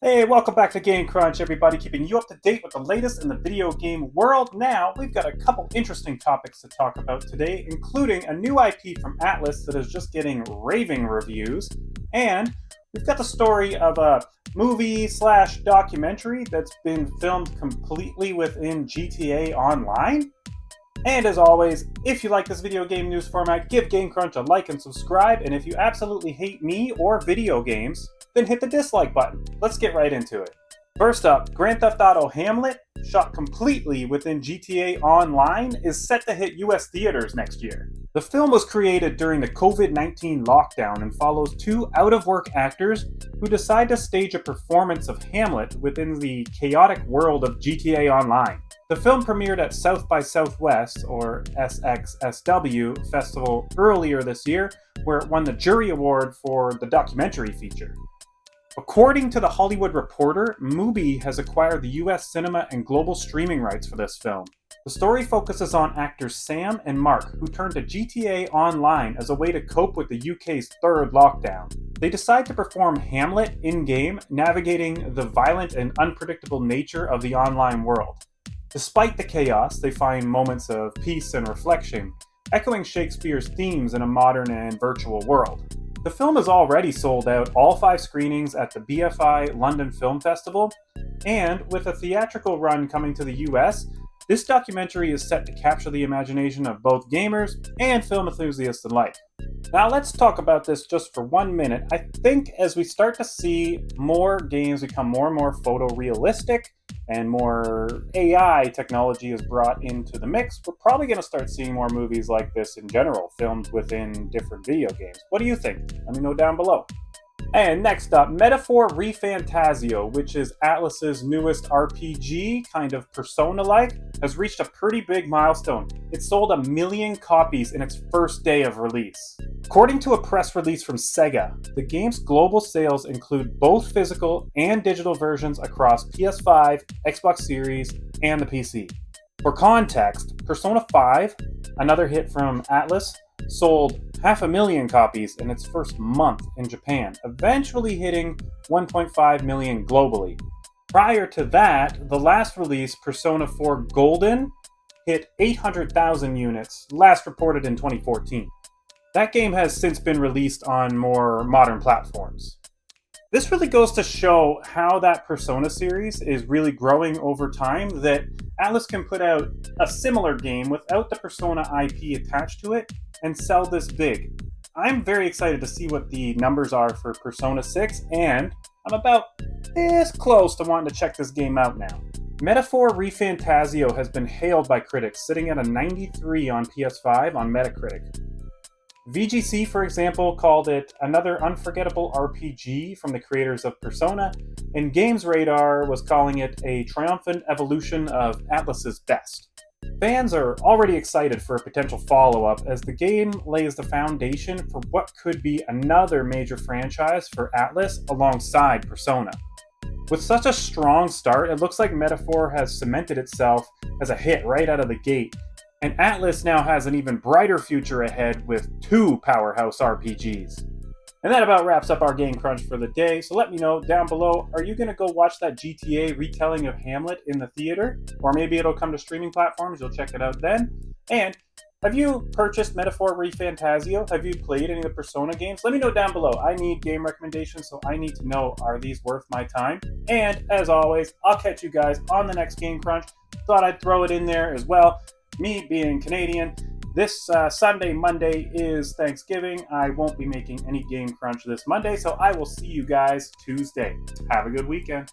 Hey, welcome back to Game Crunch, everybody, keeping you up to date with the latest in the video game world. Now, we've got a couple interesting topics to talk about today, including a new IP from Atlus that is just getting raving reviews, and we've got the story of a movie/documentary that's been filmed completely within GTA Online. And as always, if you like this video game news format, give Game Crunch a like and subscribe, and if you absolutely hate me or video games, then hit the dislike button. Let's get right into it. First up, Grand Theft Auto Hamlet, shot completely within GTA Online, is set to hit US theaters next year. The film was created during the COVID-19 lockdown and follows two out-of-work actors who decide to stage a performance of Hamlet within the chaotic world of GTA Online. The film premiered at South by Southwest, or SXSW, festival earlier this year, where it won the jury award for the documentary feature. According to The Hollywood Reporter, Mubi has acquired the US cinema and global streaming rights for this film. The story focuses on actors Sam and Mark, who turned to GTA Online as a way to cope with the UK's third lockdown. They decide to perform Hamlet in-game, navigating the violent and unpredictable nature of the online world. Despite the chaos, they find moments of peace and reflection, echoing Shakespeare's themes in a modern and virtual world. The film has already sold out all 5 screenings at the BFI London Film Festival, and with a theatrical run coming to the US, this documentary is set to capture the imagination of both gamers and film enthusiasts alike. Now let's talk about this just for 1 minute. I think as we start to see more games become more and more photorealistic and more AI technology is brought into the mix, we're probably going to start seeing more movies like this in general, filmed within different video games. What do you think? Let me know down below. And next up, Metaphor Refantazio, which is Atlus's newest RPG, kind of Persona-like, has reached a pretty big milestone. It sold 1 million copies in its first day of release. According to a press release from Sega, the game's global sales include both physical and digital versions across PS5, Xbox Series, and the PC. For context, Persona 5, another hit from Atlus, sold 500,000 copies in its first month in Japan, eventually hitting 1.5 million globally. Prior to that, the last release, Persona 4 Golden, hit 800,000 units, last reported in 2014. That game has since been released on more modern platforms. This really goes to show how that Persona series is really growing over time, that Atlus can put out a similar game without the Persona IP attached to it and sell this big. I'm very excited to see what the numbers are for Persona 6, and I'm about this close to wanting to check this game out now. Metaphor Refantazio has been hailed by critics, sitting at a 93 on PS5 on Metacritic. VGC, for example, called it another unforgettable RPG from the creators of Persona, and Games Radar was calling it a triumphant evolution of Atlus's best. Fans are already excited for a potential follow-up, as the game lays the foundation for what could be another major franchise for Atlus alongside Persona. With such a strong start, it looks like Metaphor has cemented itself as a hit right out of the gate, and Atlus now has an even brighter future ahead with 2 powerhouse RPGs. And that about wraps up our Game Crunch for the day, so let me know down below, are you going to go watch that GTA retelling of Hamlet in the theater? Or maybe it'll come to streaming platforms, you'll check it out then. And have you purchased Metaphor Refantazio? Have you played any of the Persona games? Let me know down below. I need game recommendations, so I need to know, are these worth my time? And as always, I'll catch you guys on the next Game Crunch. Thought I'd throw it in there as well. Me being Canadian, this Monday is Thanksgiving. I won't be making any Game Crunch this Monday, so I will see you guys Tuesday. Have a good weekend.